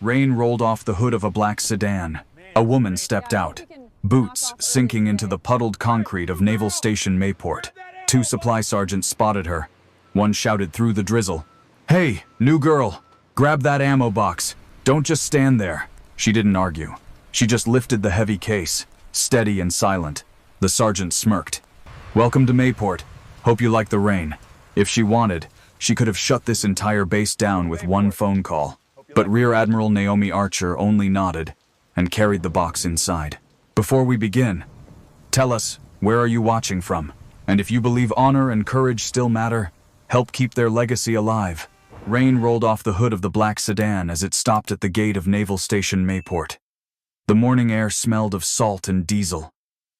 rain rolled off the hood of a black sedan. A woman stepped out, boots sinking into the puddled concrete of Naval Station Mayport. Two supply sergeants spotted her. One shouted through the drizzle, "Hey, new girl, grab that ammo box. Don't just stand there." She didn't argue. She just lifted the heavy case, steady and silent. The sergeant smirked. "Welcome to Mayport. Hope you like the rain." If she wanted, she could have shut this entire base down with one phone call. But Rear Admiral Naomi Archer only nodded and carried the box inside. "Before we begin, tell us, where are you watching from? And if you believe honor and courage still matter, help keep their legacy alive." Rain rolled off the hood of the black sedan as it stopped at the gate of Naval Station Mayport. The morning air smelled of salt and diesel.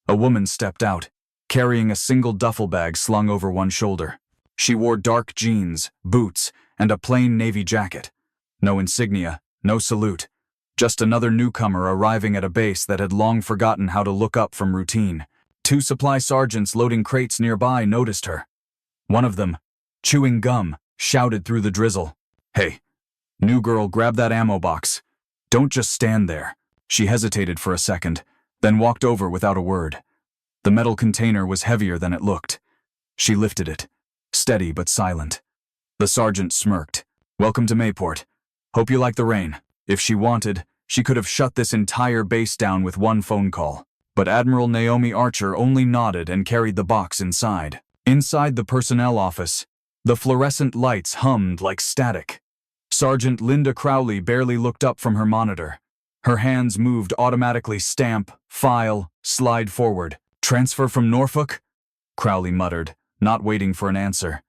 A woman stepped out, carrying a single duffel bag slung over one shoulder. She wore dark jeans, boots, and a plain navy jacket. No insignia, no salute. Just another newcomer arriving at a base that had long forgotten how to look up from routine. Two supply sergeants loading crates nearby noticed her. One of them, chewing gum, shouted through the drizzle, "Hey, new girl, grab that ammo box. Don't just stand there." She hesitated for a second, then walked over without a word. The metal container was heavier than it looked. She lifted it, steady but silent. The sergeant smirked. "Welcome to Mayport. Hope you like the rain." If she wanted, she could have shut this entire base down with one phone call. But Admiral Naomi Archer only nodded and carried the box inside. Inside the personnel office, the fluorescent lights hummed like static. Sergeant Linda Crowley barely looked up from her monitor. Her hands moved automatically. Stamp, file, slide forward. "Transfer from Norfolk?" Crowley muttered, not waiting for an answer.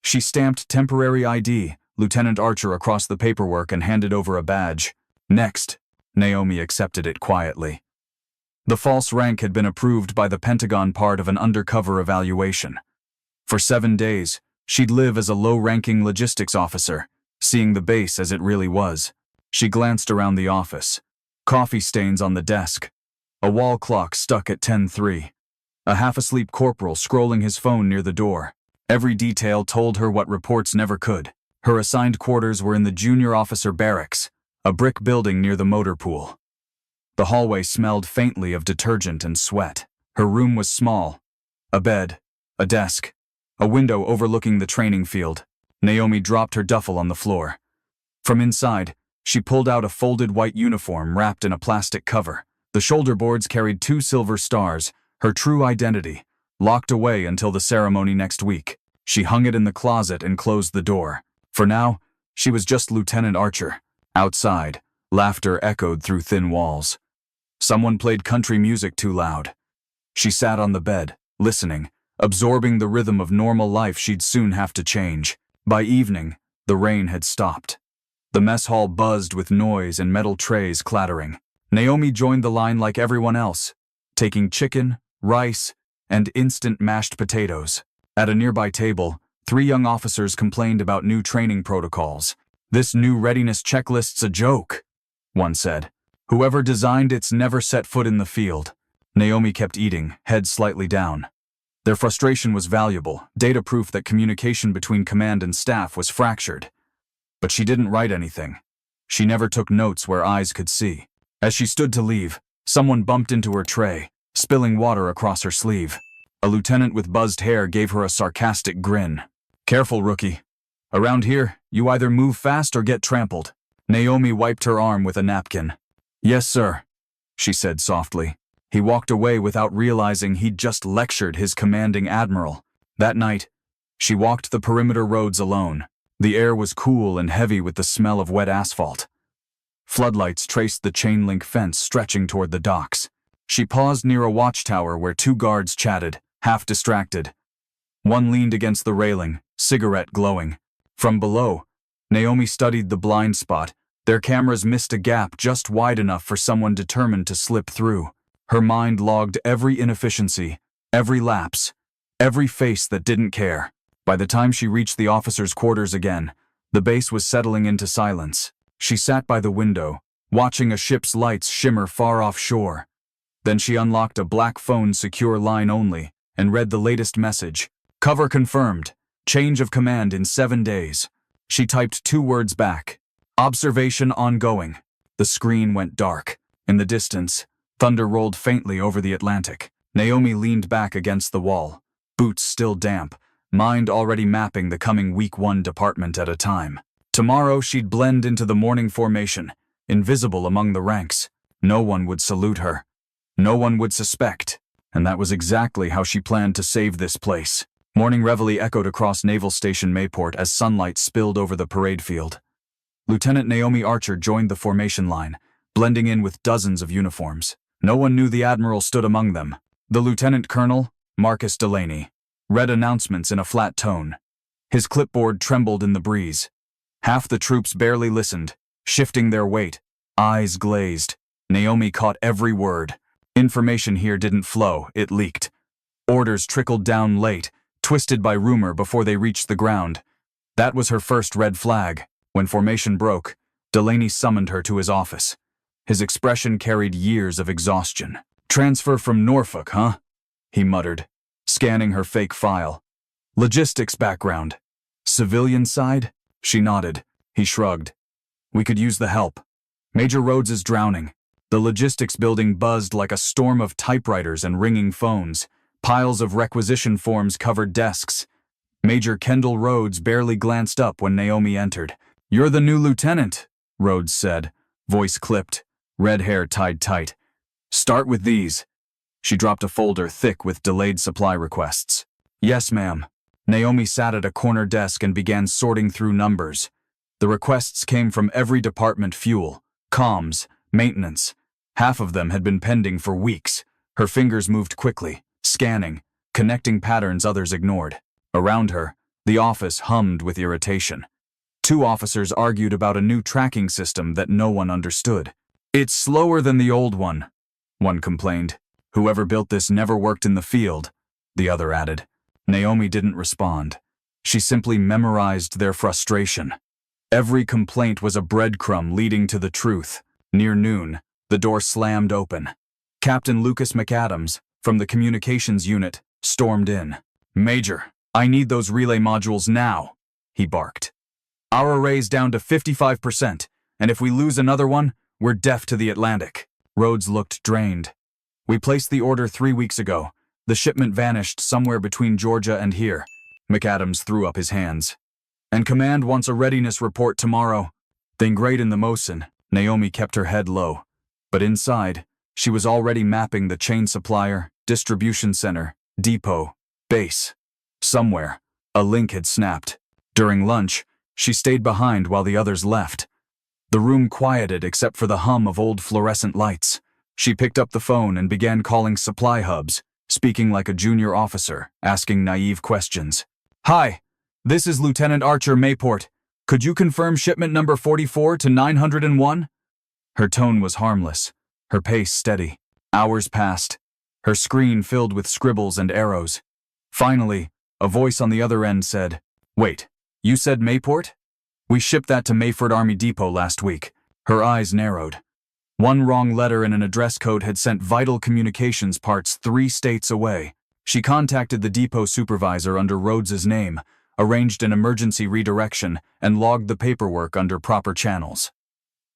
She stamped temporary ID, Lieutenant Archer, across the paperwork and handed over a badge. "Next." Naomi accepted it quietly. The false rank had been approved by the Pentagon, part of an undercover evaluation. For 7 days, she'd live as a low-ranking logistics officer, seeing the base as it really was. She glanced around the office. Coffee stains on the desk. A wall clock stuck at 10:03. A half-asleep corporal scrolling his phone near the door. Every detail told her what reports never could. Her assigned quarters were in the junior officer barracks, a brick building near the motor pool. The hallway smelled faintly of detergent and sweat. Her room was small. A bed, a desk, a window overlooking the training field. Naomi dropped her duffel on the floor. From inside, she pulled out a folded white uniform wrapped in a plastic cover. The shoulder boards carried 2 silver stars, her true identity, locked away until the ceremony next week. She hung it in the closet and closed the door. For now, she was just Lieutenant Archer. Outside, laughter echoed through thin walls. Someone played country music too loud. She sat on the bed, listening, absorbing the rhythm of normal life she'd soon have to change. By evening, the rain had stopped. The mess hall buzzed with noise and metal trays clattering. Naomi joined the line like everyone else, taking chicken, rice, and instant mashed potatoes. At a nearby table, 3 young officers complained about new training protocols. "This new readiness checklist's a joke," one said. "Whoever designed it's never set foot in the field." Naomi kept eating, head slightly down. Their frustration was valuable, data proof that communication between command and staff was fractured. But she didn't write anything. She never took notes where eyes could see. As she stood to leave, someone bumped into her tray, spilling water across her sleeve. A lieutenant with buzzed hair gave her a sarcastic grin. "Careful, rookie. Around here, you either move fast or get trampled." Naomi wiped her arm with a napkin. "Yes, sir," she said softly. He walked away without realizing he'd just lectured his commanding admiral. That night, she walked the perimeter roads alone. The air was cool and heavy with the smell of wet asphalt. Floodlights traced the chain-link fence stretching toward the docks. She paused near a watchtower where 2 guards chatted, half distracted. One leaned against the railing, cigarette glowing. From below, Naomi studied the blind spot. Their cameras missed a gap just wide enough for someone determined to slip through. Her mind logged every inefficiency, every lapse, every face that didn't care. By the time she reached the officers' quarters again, the base was settling into silence. She sat by the window, watching a ship's lights shimmer far offshore. Then she unlocked a black phone, secure line only, and read the latest message. "Cover confirmed. Change of command in 7 days." She typed 2 words back. "Observation ongoing." The screen went dark. In the distance, thunder rolled faintly over the Atlantic. Naomi leaned back against the wall, boots still damp, mind already mapping the coming week one department at a time. Tomorrow she'd blend into the morning formation, invisible among the ranks. No one would salute her. No one would suspect. And that was exactly how she planned to save this place. Morning reveille echoed across Naval Station Mayport as sunlight spilled over the parade field. Lieutenant Naomi Archer joined the formation line, blending in with dozens of uniforms. No one knew the Admiral stood among them. The Lieutenant Colonel, Marcus Delaney, read announcements in a flat tone. His clipboard trembled in the breeze. Half the troops barely listened, shifting their weight, eyes glazed. Naomi caught every word. Information here didn't flow, it leaked. Orders trickled down late, twisted by rumor before they reached the ground. That was her first red flag. When formation broke, Delaney summoned her to his office. His expression carried years of exhaustion. "Transfer from Norfolk, huh?" he muttered, scanning her fake file. "Logistics background. Civilian side?" She nodded. He shrugged. "We could use the help. Major Rhodes is drowning." The logistics building buzzed like a storm of typewriters and ringing phones. Piles of requisition forms covered desks. Major Kendall Rhodes barely glanced up when Naomi entered. "You're the new lieutenant," Rhodes said, voice clipped, red hair tied tight. "Start with these." She dropped a folder thick with delayed supply requests. "Yes, ma'am." Naomi sat at a corner desk and began sorting through numbers. The requests came from every department: fuel, comms, maintenance. Half of them had been pending for weeks. Her fingers moved quickly, scanning, connecting patterns others ignored. Around her, the office hummed with irritation. Two officers argued about a new tracking system that no one understood. "It's slower than the old one," one complained. "Whoever built this never worked in the field," the other added. Naomi didn't respond. She simply memorized their frustration. Every complaint was a breadcrumb leading to the truth. Near noon, the door slammed open. Captain Lucas McAdams, from the communications unit, stormed in. "Major, I need those relay modules now," he barked. "Our array's down to 55%, and if we lose another one, we're deaf to the Atlantic." Rhodes looked drained. "We placed the order 3 weeks ago. The shipment vanished somewhere between Georgia and here." McAdams threw up his hands. "And command wants a readiness report tomorrow." "Then great in the Mosin." Naomi kept her head low. But inside, she was already mapping the chain supplier, distribution center, depot, base. Somewhere, a link had snapped. During lunch, she stayed behind while the others left. The room quieted except for the hum of old fluorescent lights. She picked up the phone and began calling supply hubs, speaking like a junior officer, asking naive questions. "Hi, this is Lieutenant Archer Mayport. Could you confirm shipment number 44 to 901? Her tone was harmless, her pace steady. Hours passed, her screen filled with scribbles and arrows. Finally, a voice on the other end said, "Wait, you said Mayport? We shipped that to Mayford Army Depot last week." Her eyes narrowed. One wrong letter in an address code had sent vital communications parts 3 states away. She contacted the depot supervisor under Rhodes's name, arranged an emergency redirection, and logged the paperwork under proper channels.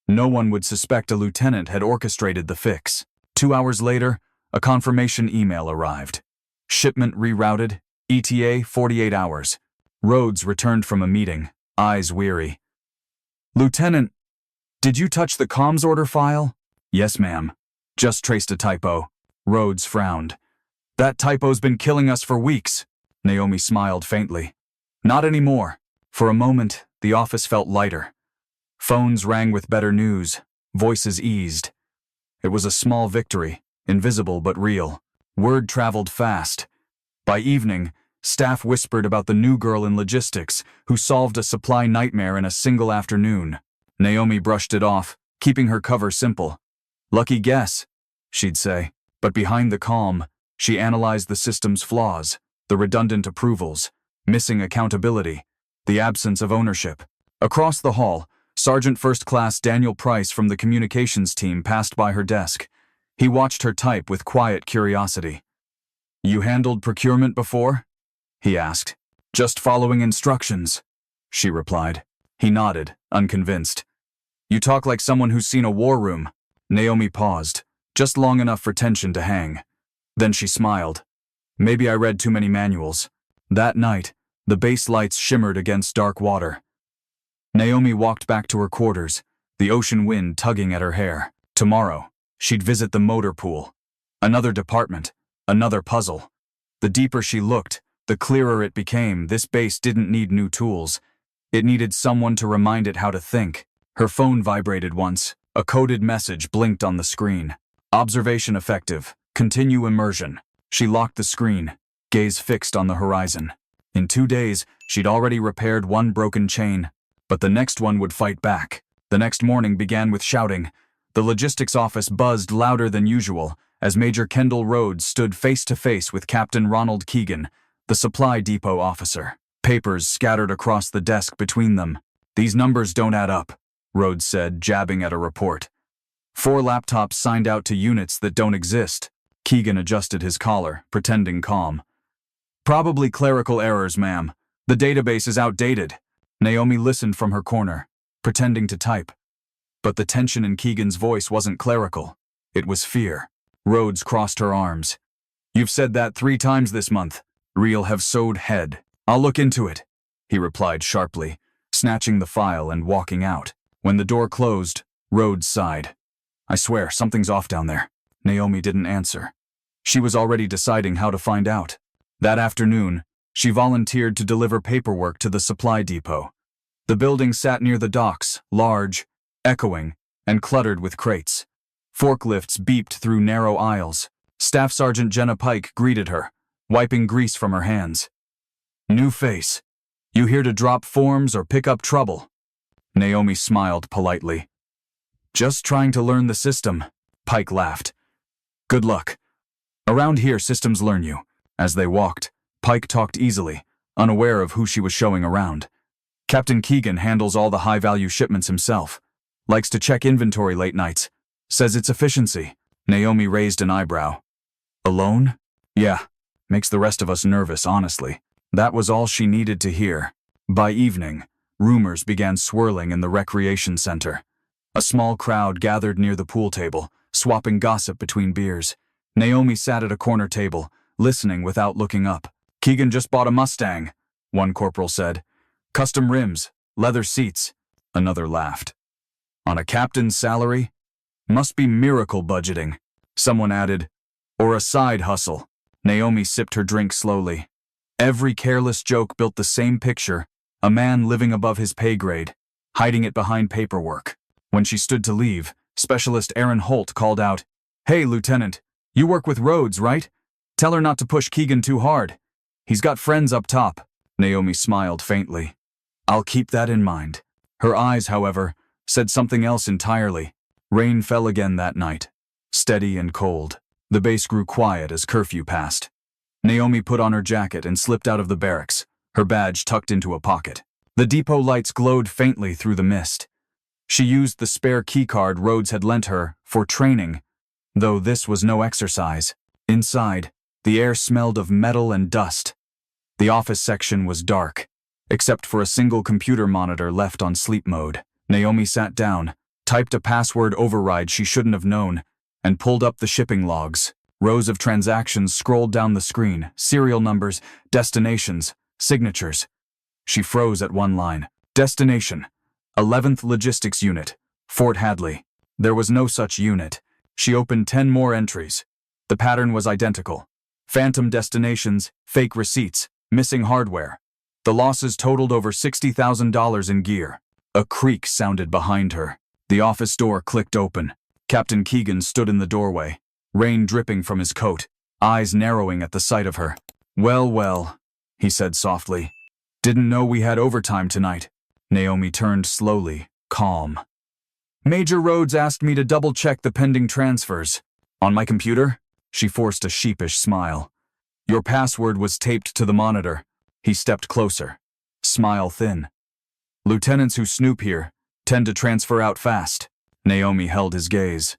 No one would suspect a lieutenant had orchestrated the fix. 2 hours later, a confirmation email arrived. Shipment rerouted, ETA 48 hours. Rhodes returned from a meeting, eyes weary. "Lieutenant, did you touch the comms order file?" "Yes, ma'am. Just traced a typo." Rhodes frowned. "That typo's been killing us for weeks." Naomi smiled faintly. "Not anymore." For a moment, the office felt lighter. Phones rang with better news, voices eased. It was a small victory, invisible but real. Word traveled fast. By evening, staff whispered about the new girl in logistics who solved a supply nightmare in a single afternoon. Naomi brushed it off, keeping her cover simple. "Lucky guess," she'd say. But behind the calm, she analyzed the system's flaws, the redundant approvals, missing accountability, the absence of ownership. Across the hall, Sergeant First Class Daniel Price from the communications team passed by her desk. He watched her type with quiet curiosity. "You handled procurement before?" he asked. "Just following instructions," she replied. He nodded, unconvinced. You talk like someone who's seen a war room. Naomi paused, just long enough for tension to hang. Then she smiled. Maybe I read too many manuals. That night, the base lights shimmered against dark water. Naomi walked back to her quarters, the ocean wind tugging at her hair. Tomorrow, she'd visit the motor pool. Another department, another puzzle. The deeper she looked, the clearer it became. This base didn't need new tools. It needed someone to remind it how to think. Her phone vibrated once. A coded message blinked on the screen. Observation effective. Continue immersion. She locked the screen, gaze fixed on the horizon. In 2 days, she'd already repaired one broken chain, but the next one would fight back. The next morning began with shouting. The logistics office buzzed louder than usual as Major Kendall Rhodes stood face to face with Captain Ronald Keegan, the supply depot officer. Papers scattered across the desk between them. These numbers don't add up, Rhodes said, jabbing at a report. 4 laptops signed out to units that don't exist. Keegan adjusted his collar, pretending calm. Probably clerical errors, ma'am. The database is outdated. Naomi listened from her corner, pretending to type. But the tension in Keegan's voice wasn't clerical. It was fear. Rhodes crossed her arms. You've said that 3 times this month. Real have sewed head. I'll look into it, he replied sharply, snatching the file and walking out. When the door closed, Rhodes sighed. I swear, something's off down there. Naomi didn't answer. She was already deciding how to find out. That afternoon, she volunteered to deliver paperwork to the supply depot. The building sat near the docks, large, echoing, and cluttered with crates. Forklifts beeped through narrow aisles. Staff Sergeant Jenna Pike greeted her, wiping grease from her hands. New face. You here to drop forms or pick up trouble? Naomi smiled politely. Just trying to learn the system, Pike laughed. Good luck. Around here, systems learn you. As they walked, Pike talked easily, unaware of who she was showing around. Captain Keegan handles all the high-value shipments himself. Likes to check inventory late nights. Says it's efficiency. Naomi raised an eyebrow. Alone? Yeah. Makes the rest of us nervous, honestly. That was all she needed to hear. By evening, rumors began swirling in the recreation center. A small crowd gathered near the pool table, swapping gossip between beers. Naomi sat at a corner table, listening without looking up. Keegan just bought a Mustang, one corporal said. Custom rims, leather seats. Another laughed. On a captain's salary? Must be miracle budgeting, someone added. Or a side hustle. Naomi sipped her drink slowly. Every careless joke built the same picture, a man living above his pay grade, hiding it behind paperwork. When she stood to leave, Specialist Aaron Holt called out, Hey, Lieutenant, you work with Rhodes, right? Tell her not to push Keegan too hard. He's got friends up top. Naomi smiled faintly. I'll keep that in mind. Her eyes, however, said something else entirely. Rain fell again that night, steady and cold. The base grew quiet as curfew passed. Naomi put on her jacket and slipped out of the barracks, her badge tucked into a pocket. The depot lights glowed faintly through the mist. She used the spare keycard Rhodes had lent her for training, though this was no exercise. Inside, the air smelled of metal and dust. The office section was dark, except for a single computer monitor left on sleep mode. Naomi sat down, typed a password override she shouldn't have known, and pulled up the shipping logs. Rows of transactions scrolled down the screen, serial numbers, destinations, signatures. She froze at one line. Destination, 11th Logistics Unit, Fort Hadley. There was no such unit. She opened 10 more entries. The pattern was identical. Phantom destinations, fake receipts, missing hardware. The losses totaled over $60,000 in gear. A creak sounded behind her. The office door clicked open. Captain Keegan stood in the doorway, rain dripping from his coat, eyes narrowing at the sight of her. Well, he said softly. Didn't know we had overtime tonight. Naomi turned slowly, calm. Major Rhodes asked me to double-check the pending transfers. On my computer? She forced a sheepish smile. Your password was taped to the monitor. He stepped closer. Smile thin. Lieutenants who snoop here tend to transfer out fast. Naomi held his gaze.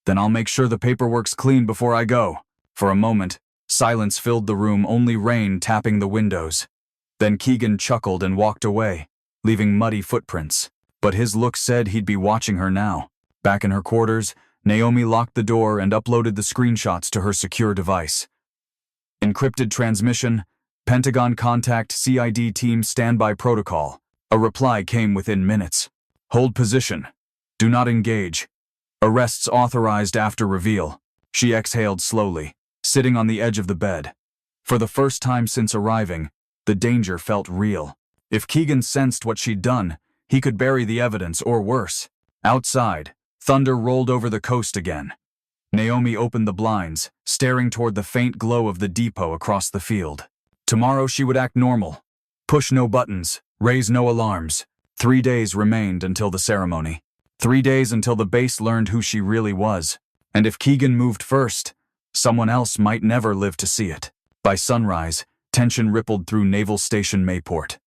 Then I'll make sure the paperwork's clean before I go. For a moment, silence filled the room, only rain tapping the windows. Then Keegan chuckled and walked away, leaving muddy footprints. but his look said he'd be watching her now. Back in her quarters, Naomi locked the door and uploaded the screenshots to her secure device. Encrypted transmission, Pentagon contact CID team standby protocol. A reply came within minutes. Hold position. Do not engage. Arrests authorized after reveal. She exhaled slowly, sitting on the edge of the bed. For the first time since arriving, the danger felt real. If Keegan sensed what she'd done, he could bury the evidence or worse. Outside, thunder rolled over the coast again. Naomi opened the blinds, staring toward the faint glow of the depot across the field. Tomorrow she would act normal. Push no buttons, raise no alarms. 3 days remained until the ceremony. 3 days until the base learned who she really was. And if Keegan moved first, someone else might never live to see it. By sunrise, tension rippled through Naval Station Mayport.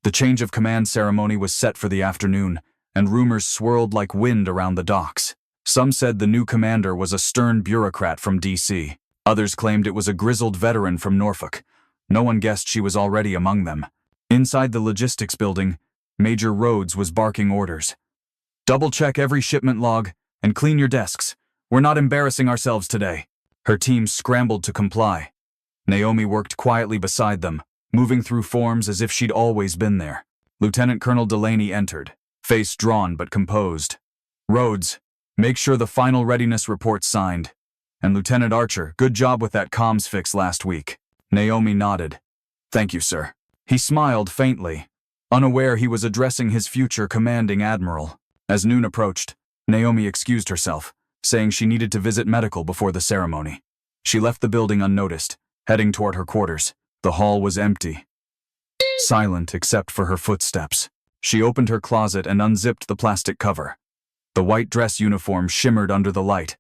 The change of command ceremony was set for the afternoon, and rumors swirled like wind around the docks. Some said the new commander was a stern bureaucrat from D.C. Others claimed it was a grizzled veteran from Norfolk. No one guessed she was already among them. Inside the logistics building, Major Rhodes was barking orders. Double-check every shipment log and clean your desks. We're not embarrassing ourselves today. Her team scrambled to comply. Naomi worked quietly beside them, moving through forms as if she'd always been there. Lieutenant Colonel Delaney entered, face drawn but composed. Rhodes, make sure the final readiness report's signed. And Lieutenant Archer, good job with that comms fix last week. Naomi nodded. Thank you, sir. He smiled faintly, unaware he was addressing his future commanding admiral. As noon approached, Naomi excused herself, saying she needed to visit medical before the ceremony. She left the building unnoticed, heading toward her quarters. The hall was empty, silent except for her footsteps. She opened her closet and unzipped the plastic cover. The white dress uniform shimmered under the light,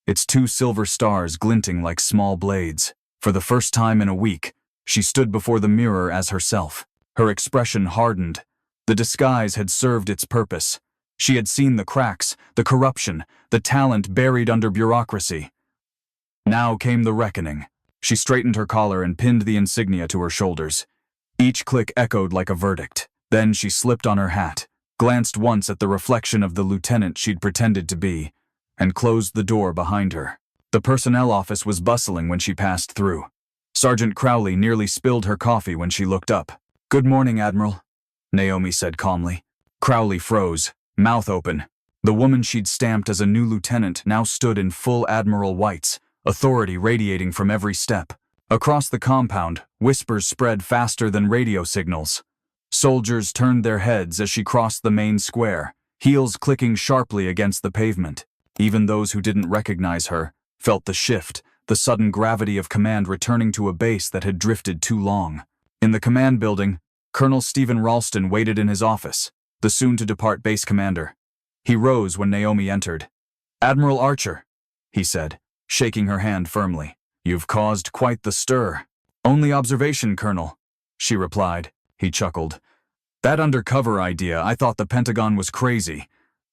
its 2 silver stars glinting like small blades. For the first time in a week, she stood before the mirror as herself. Her expression hardened. The disguise had served its purpose. She had seen the cracks, the corruption, the talent buried under bureaucracy. Now came the reckoning. She straightened her collar and pinned the insignia to her shoulders. Each click echoed like a verdict. Then she slipped on her hat, glanced once at the reflection of the lieutenant she'd pretended to be, and closed the door behind her. The personnel office was bustling when she passed through. Sergeant Crowley nearly spilled her coffee when she looked up. "Good morning, Admiral," Naomi said calmly. Crowley froze, mouth open. The woman she'd stamped as a new lieutenant now stood in full admiral whites, authority radiating from every step. Across the compound, whispers spread faster than radio signals. Soldiers turned their heads as she crossed the main square, heels clicking sharply against the pavement. Even those who didn't recognize her felt the shift, the sudden gravity of command returning to a base that had drifted too long. In the command building, Colonel Stephen Ralston waited in his office, the soon-to-depart base commander. He rose when Naomi entered. "Admiral Archer," he said, shaking her hand firmly. "You've caused quite the stir." "Only observation, Colonel," she replied. He chuckled. "That undercover idea, I thought the Pentagon was crazy,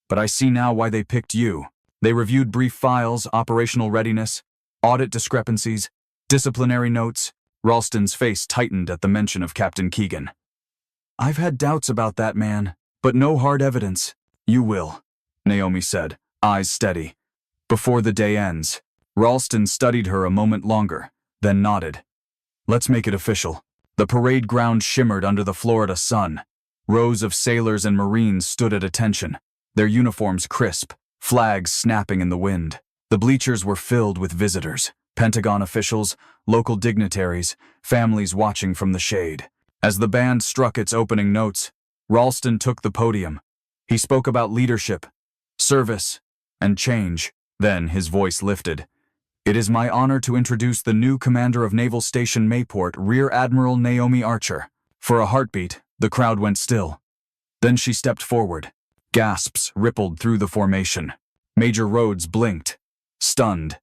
but I see now why they picked you. They reviewed brief files, operational readiness, audit discrepancies, disciplinary notes." Ralston's face tightened at the mention of Captain Keegan. "I've had doubts about that man, but no hard evidence." "You will," Naomi said, eyes steady. "Before the day ends." Ralston studied her a moment longer, then nodded. "Let's make it official." The parade ground shimmered under the Florida sun. Rows of sailors and Marines stood at attention, their uniforms crisp, flags snapping in the wind. The bleachers were filled with visitors, Pentagon officials, local dignitaries, families watching from the shade. As the band struck its opening notes, Ralston took the podium. He spoke about leadership, service, and change. Then his voice lifted. "It is my honor to introduce the new commander of Naval Station Mayport, Rear Admiral Naomi Archer." For a heartbeat, the crowd went still. Then she stepped forward. Gasps rippled through the formation. Major Rhodes blinked, stunned,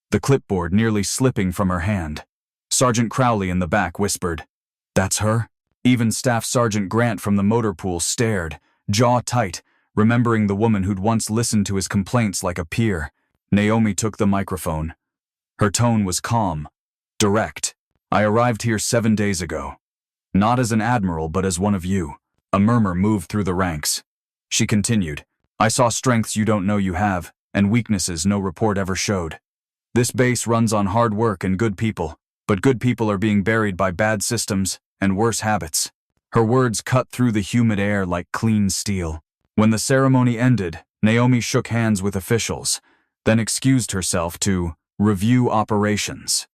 the clipboard nearly slipping from her hand. Sergeant Crowley in the back whispered, "That's her?" Even Staff Sergeant Grant from the motor pool stared, jaw tight, remembering the woman who'd once listened to his complaints like a peer. Naomi took the microphone. Her tone was calm, direct. "I arrived here 7 days ago. Not as an admiral, but as one of you." A murmur moved through the ranks. She continued, "I saw strengths you don't know you have, and weaknesses no report ever showed. This base runs on hard work and good people, but good people are being buried by bad systems and worse habits." Her words cut through the humid air like clean steel. When the ceremony ended, Naomi shook hands with officials, then excused herself to review operations.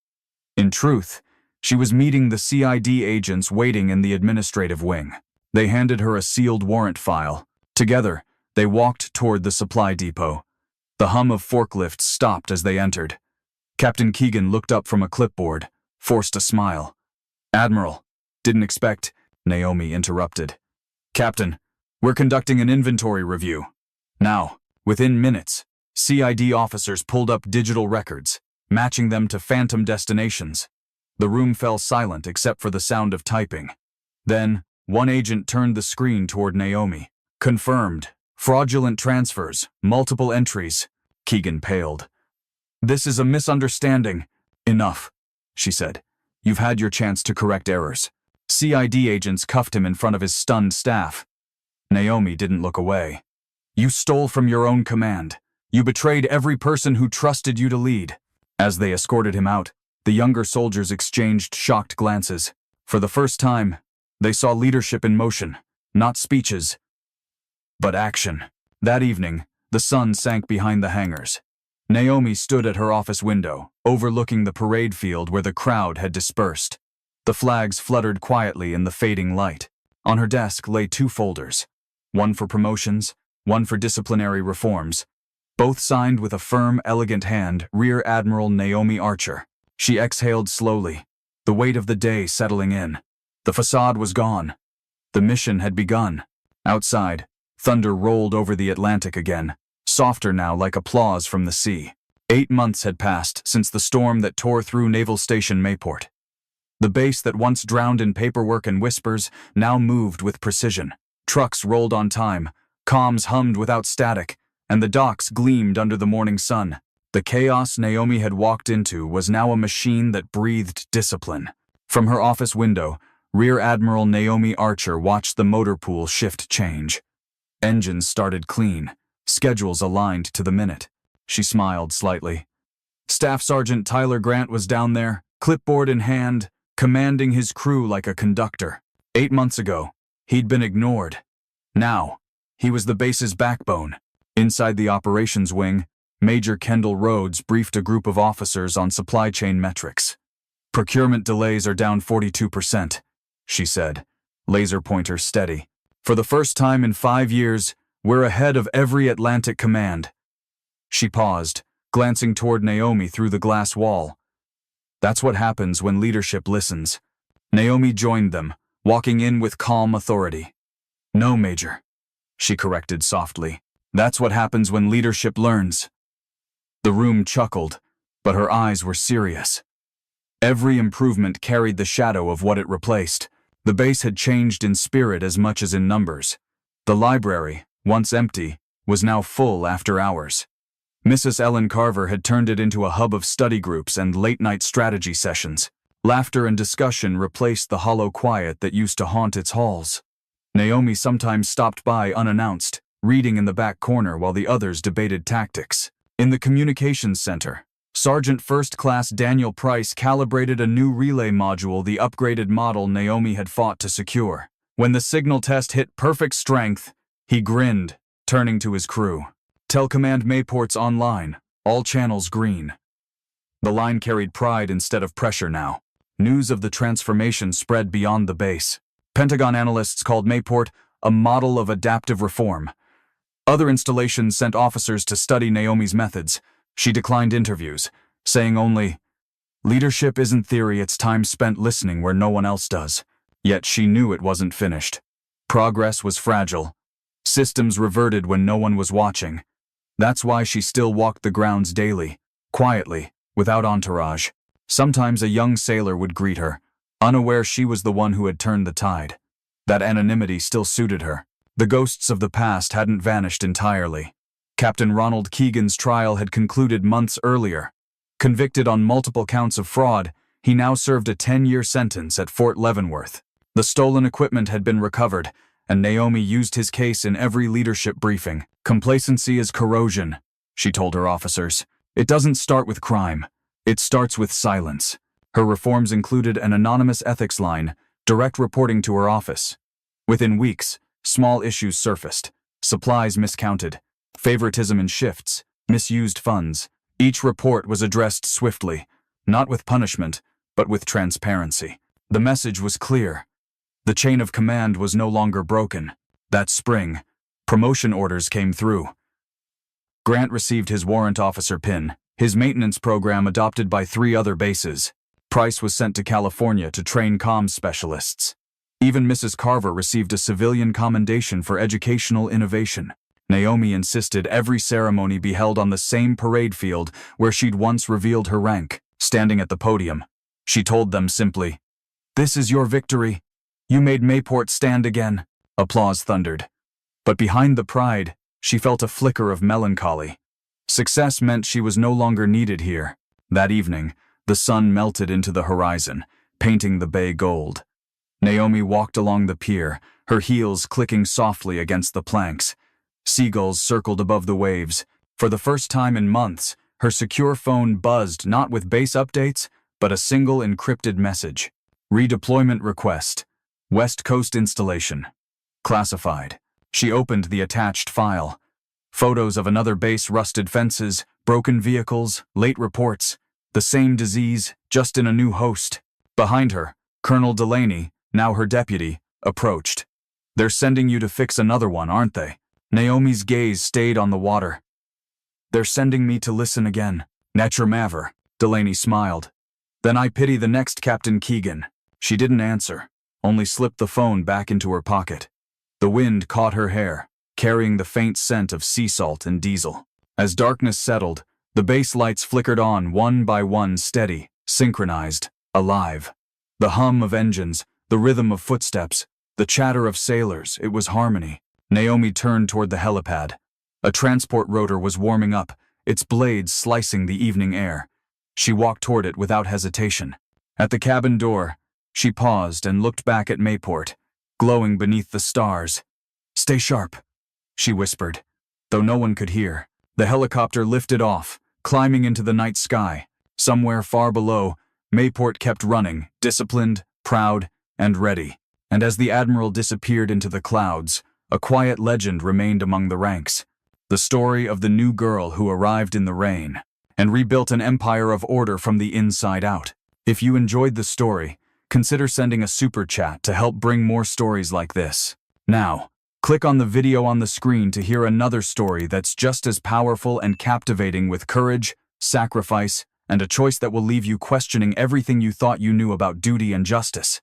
In truth, she was meeting the CID agents waiting in the administrative wing. They handed her a sealed warrant file. Together, they walked toward the supply depot. The hum of forklifts stopped as they entered. Captain Keegan looked up from a clipboard, forced a smile. "Admiral, didn't expect," Naomi interrupted. "Captain, we're conducting an inventory review." Now, within minutes, CID officers pulled up digital records, matching them to phantom destinations. The room fell silent except for the sound of typing. Then, one agent turned the screen toward Naomi. "Confirmed. Fraudulent transfers. Multiple entries." Keegan paled. "This is a misunderstanding." "Enough," she said. "You've had your chance to correct errors." CID agents cuffed him in front of his stunned staff. Naomi didn't look away. "You stole from your own command. You betrayed every person who trusted you to lead." As they escorted him out, the younger soldiers exchanged shocked glances. For the first time, they saw leadership in motion, not speeches, but action. That evening, the sun sank behind the hangars. Naomi stood at her office window, overlooking the parade field where the crowd had dispersed. The flags fluttered quietly in the fading light. On her desk lay 2 folders, one for promotions, one for disciplinary reforms, both signed with a firm, elegant hand, Rear Admiral Naomi Archer. She exhaled slowly, the weight of the day settling in. The facade was gone. The mission had begun. Outside, thunder rolled over the Atlantic again, softer now like applause from the sea. 8 months had passed since the storm that tore through Naval Station Mayport. The base that once drowned in paperwork and whispers now moved with precision. Trucks rolled on time, comms hummed without static, and the docks gleamed under the morning sun. The chaos Naomi had walked into was now a machine that breathed discipline. From her office window, Rear Admiral Naomi Archer watched the motor pool shift change. Engines started clean, schedules aligned to the minute. She smiled slightly. Staff Sergeant Tyler Grant was down there, clipboard in hand, commanding his crew like a conductor. 8 months ago, he'd been ignored. Now, he was the base's backbone. Inside the operations wing, Major Kendall Rhodes briefed a group of officers on supply chain metrics. "Procurement delays are down 42%, she said, laser pointer steady. "For the first time in 5 years, we're ahead of every Atlantic command." She paused, glancing toward Naomi through the glass wall. That's what happens when leadership listens. Naomi joined them, walking in with calm authority. "No, Major," she corrected softly. "That's what happens when leadership learns." The room chuckled, but her eyes were serious. Every improvement carried the shadow of what it replaced. The base had changed in spirit as much as in numbers. The library, once empty, was now full after hours. Mrs. Ellen Carver had turned it into a hub of study groups and late-night strategy sessions. Laughter and discussion replaced the hollow quiet that used to haunt its halls. Naomi sometimes stopped by unannounced, reading in the back corner while the others debated tactics. In the communications center, Sergeant First Class Daniel Price calibrated a new relay module, the upgraded model Naomi had fought to secure. When the signal test hit perfect strength, he grinned, turning to his crew. "Tell Command Mayport's online, all channels green." The line carried pride instead of pressure now. News of the transformation spread beyond the base. Pentagon analysts called Mayport a model of adaptive reform. Other installations sent officers to study Naomi's methods. She declined interviews, saying only, "Leadership isn't theory, it's time spent listening where no one else does." Yet she knew it wasn't finished. Progress was fragile. Systems reverted when no one was watching. That's why she still walked the grounds daily, quietly, without entourage. Sometimes a young sailor would greet her, unaware she was the one who had turned the tide. That anonymity still suited her. The ghosts of the past hadn't vanished entirely. Captain Ronald Keegan's trial had concluded months earlier. Convicted on multiple counts of fraud, he now served a 10-year sentence at Fort Leavenworth. The stolen equipment had been recovered, and Naomi used his case in every leadership briefing. "Complacency is corrosion," she told her officers. "It doesn't start with crime. It starts with silence." Her reforms included an anonymous ethics line, direct reporting to her office. Within weeks, small issues surfaced: supplies miscounted, favoritism in shifts, misused funds. Each report was addressed swiftly, not with punishment, but with transparency. The message was clear. The chain of command was no longer broken. That spring, promotion orders came through. Grant received his warrant officer pin, his maintenance program adopted by 3 other bases. Price was sent to California to train comms specialists. Even Mrs. Carver received a civilian commendation for educational innovation. Naomi insisted every ceremony be held on the same parade field where she'd once revealed her rank. Standing at the podium, she told them simply, "This is your victory. You made Mayport stand again." Applause thundered. But behind the pride, she felt a flicker of melancholy. Success meant she was no longer needed here. That evening, the sun melted into the horizon, painting the bay gold. Naomi walked along the pier, her heels clicking softly against the planks. Seagulls circled above the waves. For the first time in months, her secure phone buzzed not with base updates, but a single encrypted message. "Redeployment request. West Coast installation. Classified." She opened the attached file. Photos of another base, rusted fences, broken vehicles, late reports. The same disease, just in a new host. Behind her, Colonel Delaney, now her deputy, approached. "They're sending you to fix another one, aren't they?" Naomi's gaze stayed on the water. "They're sending me to listen again." "Nature Maver," Delaney smiled. "Then I pity the next Captain Keegan." She didn't answer, only slipped the phone back into her pocket. The wind caught her hair, carrying the faint scent of sea salt and diesel. As darkness settled, the base lights flickered on one by one, steady, synchronized, alive. The hum of engines, the rhythm of footsteps, the chatter of sailors, it was harmony. Naomi turned toward the helipad. A transport rotor was warming up, its blades slicing the evening air. She walked toward it without hesitation. At the cabin door, she paused and looked back at Mayport, glowing beneath the stars. "Stay sharp," she whispered, though no one could hear. The helicopter lifted off, climbing into the night sky. Somewhere far below, Mayport kept running, disciplined, proud, and ready. And as the Admiral disappeared into the clouds, a quiet legend remained among the ranks. The story of the new girl who arrived in the rain and rebuilt an empire of order from the inside out. If you enjoyed the story, consider sending a super chat to help bring more stories like this. Now, click on the video on the screen to hear another story that's just as powerful and captivating, with courage, sacrifice, and a choice that will leave you questioning everything you thought you knew about duty and justice.